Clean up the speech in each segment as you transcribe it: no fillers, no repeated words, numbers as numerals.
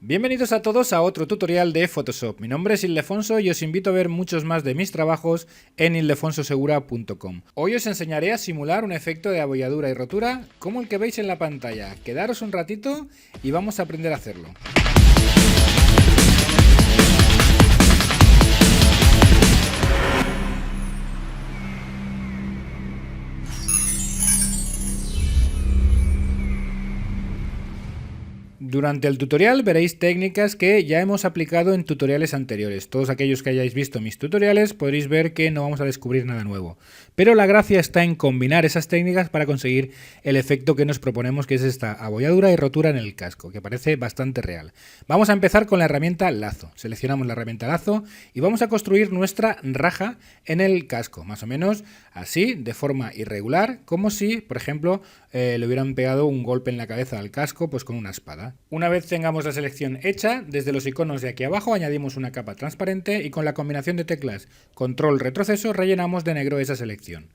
Bienvenidos a todos a otro tutorial de Photoshop. Mi nombre es Ildefonso y os invito a ver muchos más de mis trabajos en ildefonsosegura.com. Hoy os enseñaré a simular un efecto de abolladura y rotura como el que veis en la pantalla. Quedaros un ratito y vamos a aprender a hacerlo. Durante el tutorial veréis técnicas que ya hemos aplicado en tutoriales anteriores. Todos aquellos que hayáis visto mis tutoriales podréis ver que no vamos a descubrir nada nuevo. Pero la gracia está en combinar esas técnicas para conseguir el efecto que nos proponemos, que es esta abolladura y rotura en el casco, que parece bastante real. Vamos a empezar con la herramienta lazo. Seleccionamos la herramienta lazo y vamos a construir nuestra raja en el casco, más o menos así, de forma irregular, como si, por ejemplo, le hubieran pegado un golpe en la cabeza al casco pues con una espada. Una vez tengamos la selección hecha, desde los iconos de aquí abajo añadimos una capa transparente y con la combinación de teclas control retroceso rellenamos de negro esa selección.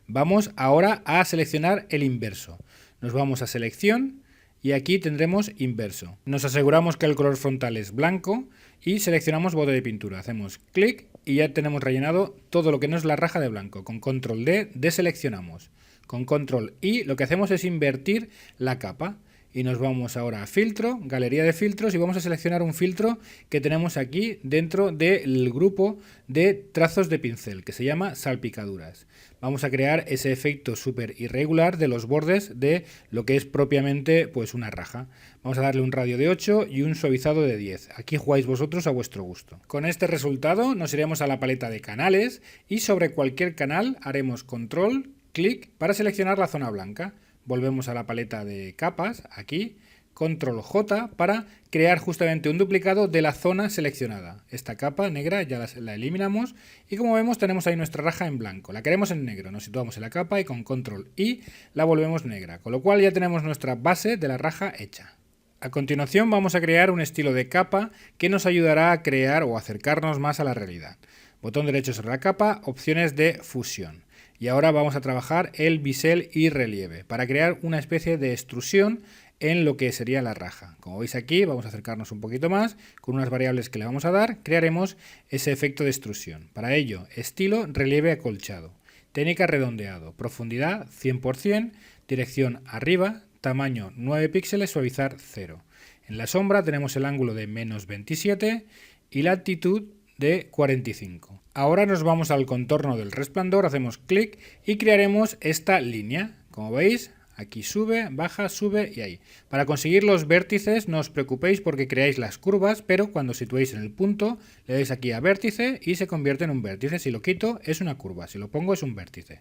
Vamos ahora a seleccionar el inverso. Nos vamos a selección y aquí tendremos inverso. Nos aseguramos que el color frontal es blanco y seleccionamos bote de pintura. Hacemos clic y ya tenemos rellenado todo lo que no es la raja de blanco. Con control D deseleccionamos. Con control I lo que hacemos es invertir la capa. Y nos vamos ahora a filtro, galería de filtros y vamos a seleccionar un filtro que tenemos aquí dentro del grupo de trazos de pincel que se llama salpicaduras. Vamos a crear ese efecto súper irregular de los bordes de lo que es propiamente pues una raja. Vamos a darle un radio de 8 y un suavizado de 10. Aquí jugáis vosotros a vuestro gusto. Con este resultado nos iremos a la paleta de canales y sobre cualquier canal haremos control, clic para seleccionar la zona blanca. Volvemos a la paleta de capas, aquí, control J para crear justamente un duplicado de la zona seleccionada. Esta capa negra ya la eliminamos y como vemos tenemos ahí nuestra raja en blanco. La queremos en negro, nos situamos en la capa y con control I la volvemos negra, con lo cual ya tenemos nuestra base de la raja hecha. A continuación vamos a crear un estilo de capa que nos ayudará a crear o acercarnos más a la realidad. Botón derecho sobre la capa, opciones de fusión. Y ahora vamos a trabajar el bisel y relieve para crear una especie de extrusión en lo que sería la raja. Como veis aquí, vamos a acercarnos un poquito más, con unas variables que le vamos a dar, crearemos ese efecto de extrusión. Para ello, estilo, relieve acolchado, técnica redondeado, profundidad 100%, dirección arriba, tamaño 9 píxeles, suavizar 0. En la sombra tenemos el ángulo de -27 y la latitud de 45. Ahora nos vamos al contorno del resplandor, hacemos clic y crearemos esta línea. Como veis, aquí sube, baja, sube y ahí. Para conseguir los vértices no os preocupéis porque creáis las curvas, pero cuando situéis en el punto, le dais aquí a vértice y se convierte en un vértice. Si lo quito es una curva, si lo pongo es un vértice.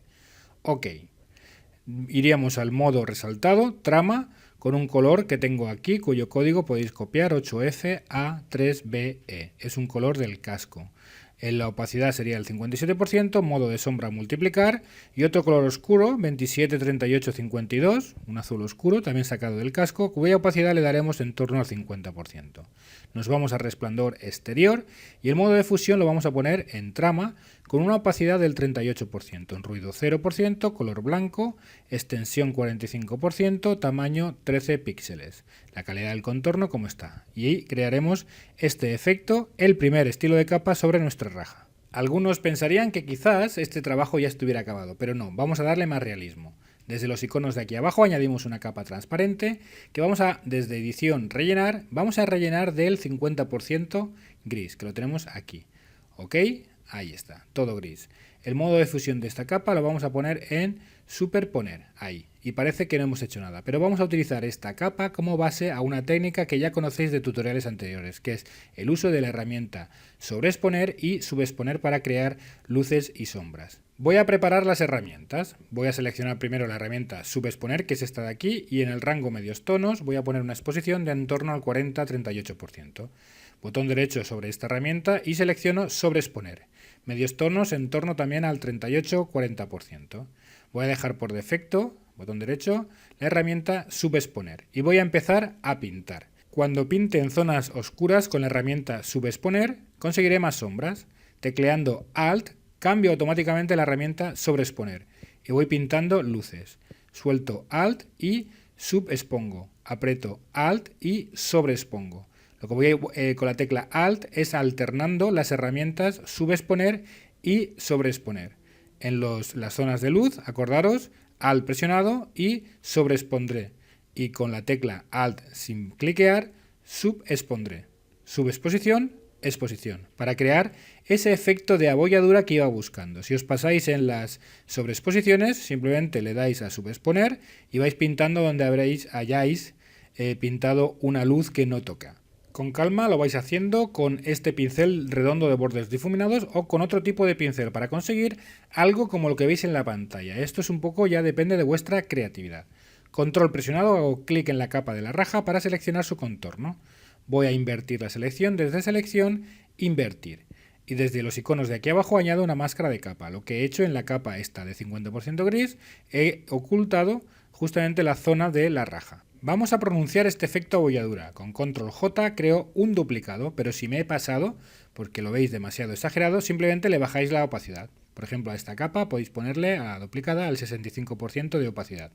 Ok. Iríamos al modo resaltado, trama, con un color que tengo aquí, cuyo código podéis copiar, 8FA3BE. Es un color del casco. En la opacidad sería el 57%, modo de sombra multiplicar y otro color oscuro, 273852, un azul oscuro, también sacado del casco, cuya opacidad le daremos en torno al 50%. Nos vamos a resplandor exterior y el modo de fusión lo vamos a poner en trama con una opacidad del 38%, en ruido 0%, color blanco, extensión 45%, tamaño 13 píxeles. La calidad del contorno como está. Y crearemos este efecto, el primer estilo de capa sobre nuestra raja. Algunos pensarían que quizás este trabajo ya estuviera acabado, pero no, vamos a darle más realismo. Desde los iconos de aquí abajo añadimos una capa transparente que vamos a, desde edición, rellenar. Vamos a rellenar del 50% gris, que lo tenemos aquí. ¿Ok? Ahí está, todo gris. El modo de fusión de esta capa lo vamos a poner en superponer, ahí. Y parece que no hemos hecho nada, pero vamos a utilizar esta capa como base a una técnica que ya conocéis de tutoriales anteriores, que es el uso de la herramienta sobreexponer y subexponer para crear luces y sombras. Voy a preparar las herramientas. Voy a seleccionar primero la herramienta subexponer, que es esta de aquí, y en el rango medios tonos voy a poner una exposición de en torno al 40-38%. Botón derecho sobre esta herramienta y selecciono sobreexponer. Medios tonos en torno también al 38-40%. Voy a dejar por defecto, botón derecho, la herramienta subexponer y voy a empezar a pintar. Cuando pinte en zonas oscuras con la herramienta subexponer, conseguiré más sombras. Tecleando Alt, cambio automáticamente la herramienta sobreexponer y voy pintando luces. Suelto Alt y subexpongo. Aprieto Alt y sobreexpongo. Lo que voy con la tecla Alt es alternando las herramientas subexponer y sobreexponer. En las zonas de luz, acordaros, Alt presionado y sobreexpondré. Y con la tecla Alt sin cliquear, subexpondré. Subexposición, exposición, para crear ese efecto de abolladura que iba buscando. Si os pasáis en las sobreexposiciones, simplemente le dais a subexponer y vais pintando donde hayáis pintado una luz que no toca. Con calma lo vais haciendo con este pincel redondo de bordes difuminados o con otro tipo de pincel para conseguir algo como lo que veis en la pantalla. Esto es un poco ya depende de vuestra creatividad. Control presionado, hago clic en la capa de la raja para seleccionar su contorno. Voy a invertir la selección, desde selección, invertir. Y desde los iconos de aquí abajo añado una máscara de capa. Lo que he hecho en la capa esta de 50% gris, he ocultado justamente la zona de la raja. Vamos a pronunciar este efecto abolladura. Con control J creo un duplicado, pero si me he pasado, porque lo veis demasiado exagerado, simplemente le bajáis la opacidad. Por ejemplo, a esta capa podéis ponerle a la duplicada al 65% de opacidad.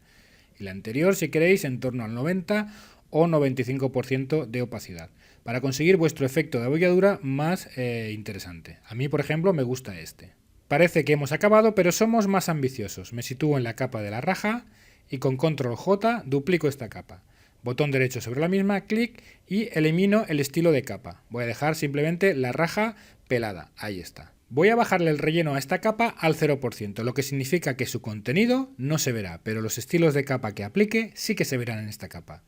Y la anterior, si queréis, en torno al 90 o 95% de opacidad, para conseguir vuestro efecto de abolladura más interesante. A mí, por ejemplo, me gusta este. Parece que hemos acabado, pero somos más ambiciosos. Me sitúo en la capa de la raja y con control J duplico esta capa. Botón derecho sobre la misma, clic y elimino el estilo de capa. Voy a dejar simplemente la raja pelada. Ahí está. Voy a bajarle el relleno a esta capa al 0%, lo que significa que su contenido no se verá, pero los estilos de capa que aplique sí que se verán en esta capa.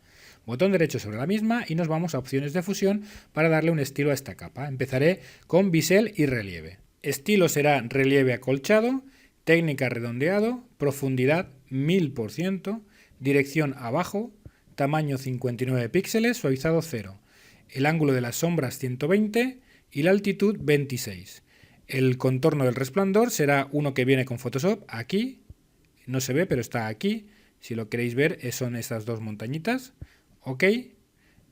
Botón derecho sobre la misma y nos vamos a opciones de fusión para darle un estilo a esta capa. Empezaré con bisel y relieve. Estilo será relieve acolchado, técnica redondeado, profundidad 1000%, dirección abajo, tamaño 59 píxeles, suavizado 0. El ángulo de las sombras 120 y la altitud 26. El contorno del resplandor será uno que viene con Photoshop, aquí, no se ve pero está aquí, si lo queréis ver son estas dos montañitas, ok.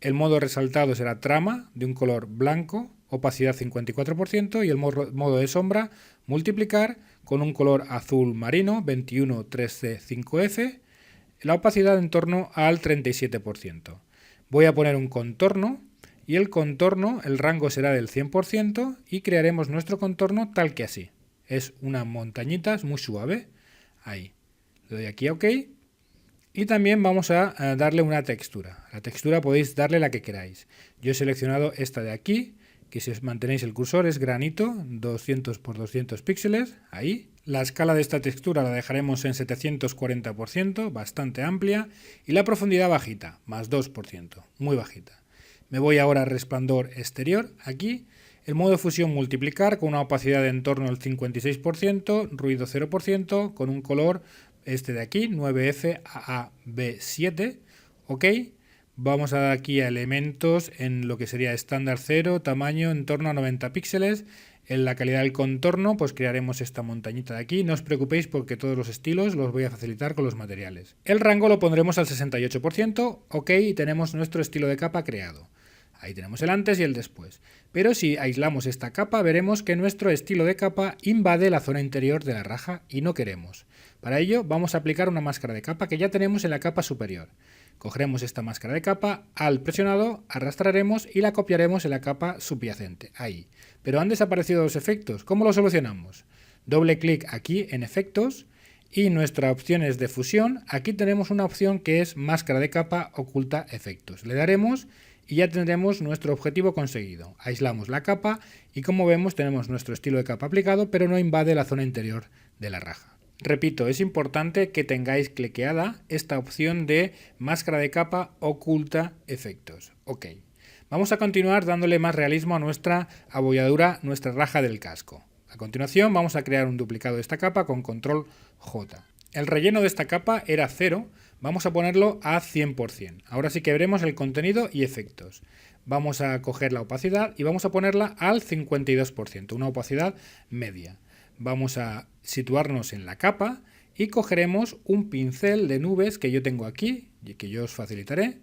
El modo resaltado será trama de un color blanco, opacidad 54% y el modo de sombra multiplicar con un color azul marino 213C5F, la opacidad en torno al 37%. Voy a poner un contorno y el contorno, el rango será del 100% y crearemos nuestro contorno tal que así. Es una montañita, es muy suave. Ahí. Le doy aquí a OK. Y también vamos a darle una textura. La textura podéis darle la que queráis. Yo he seleccionado esta de aquí, que si os mantenéis el cursor es granito, 200 por 200 píxeles, ahí. La escala de esta textura la dejaremos en 740%, bastante amplia, y la profundidad bajita, más 2%, muy bajita. Me voy ahora a resplandor exterior, aquí. El modo de fusión multiplicar con una opacidad en torno al 56%, ruido 0%, con un color este de aquí, 9FAAB7, ok. Vamos a dar aquí a elementos en lo que sería estándar 0, tamaño en torno a 90 píxeles. En la calidad del contorno, pues crearemos esta montañita de aquí. No os preocupéis porque todos los estilos los voy a facilitar con los materiales. El rango lo pondremos al 68%, ok, y tenemos nuestro estilo de capa creado. Ahí tenemos el antes y el después. Pero si aislamos esta capa, veremos que nuestro estilo de capa invade la zona interior de la raja y no queremos. Para ello vamos a aplicar una máscara de capa que ya tenemos en la capa superior. Cogeremos esta máscara de capa, al presionado arrastraremos y la copiaremos en la capa subyacente, ahí. Pero han desaparecido los efectos. ¿Cómo lo solucionamos? Doble clic aquí en efectos y nuestras opciones de fusión. Aquí tenemos una opción que es máscara de capa oculta efectos. Le daremos y ya tendremos nuestro objetivo conseguido. Aislamos la capa y como vemos tenemos nuestro estilo de capa aplicado, pero no invade la zona interior de la raja. Repito, es importante que tengáis cliqueada esta opción de máscara de capa oculta efectos. Ok. Vamos a continuar dándole más realismo a nuestra abolladura, nuestra raja del casco. A continuación vamos a crear un duplicado de esta capa con control J. El relleno de esta capa era 0, vamos a ponerlo a 100%. Ahora sí que veremos el contenido y efectos. Vamos a coger la opacidad y vamos a ponerla al 52%, una opacidad media. Vamos a situarnos en la capa y cogeremos un pincel de nubes que yo tengo aquí y que yo os facilitaré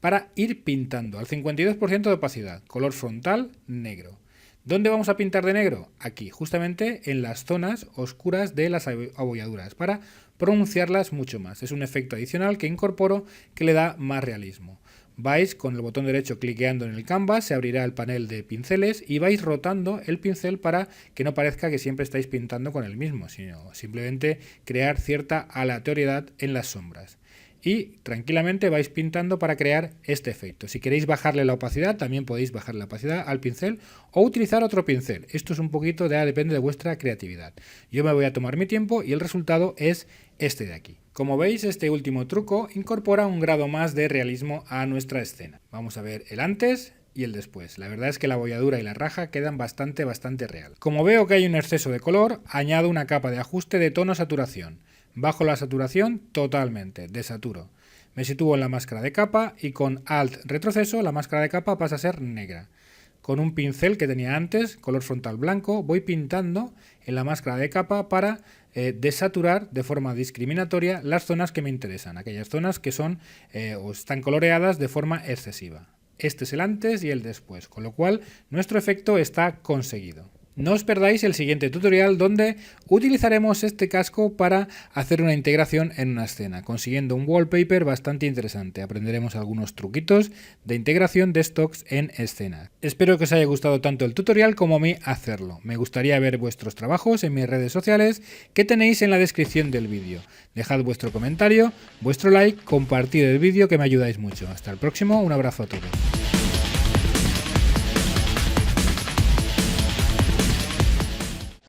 para ir pintando al 52% de opacidad, color frontal negro. ¿Dónde vamos a pintar de negro? Aquí, justamente en las zonas oscuras de las abolladuras, para pronunciarlas mucho más. Es un efecto adicional que incorporo que le da más realismo. vais con el botón derecho cliqueando en el canvas, se abrirá el panel de pinceles y vais rotando el pincel para que no parezca que siempre estáis pintando con el mismo, sino simplemente crear cierta aleatoriedad en las sombras. Y tranquilamente vais pintando para crear este efecto. Si queréis bajarle la opacidad, también podéis bajar la opacidad al pincel o utilizar otro pincel. Esto es un poquito depende de vuestra creatividad. Yo me voy a tomar mi tiempo y el resultado es este de aquí. Como veis, este último truco incorpora un grado más de realismo a nuestra escena. Vamos a ver el antes y el después. La verdad es que la bolladura y la raja quedan bastante real. Como veo que hay un exceso de color, añado una capa de ajuste de tono-saturación. Bajo la saturación totalmente, desaturo. Me sitúo en la máscara de capa y con Alt retroceso la máscara de capa pasa a ser negra. Con un pincel que tenía antes, color frontal blanco, voy pintando en la máscara de capa para desaturar de forma discriminatoria las zonas que me interesan, aquellas zonas que son o están coloreadas de forma excesiva. Este es el antes y el después, con lo cual nuestro efecto está conseguido. No os perdáis el siguiente tutorial donde utilizaremos este casco para hacer una integración en una escena, consiguiendo un wallpaper bastante interesante. Aprenderemos algunos truquitos de integración de stocks en escena. Espero que os haya gustado tanto el tutorial como a mí hacerlo. Me gustaría ver vuestros trabajos en mis redes sociales que tenéis en la descripción del vídeo. Dejad vuestro comentario, vuestro like, compartid el vídeo que me ayudáis mucho. Hasta el próximo, un abrazo a todos.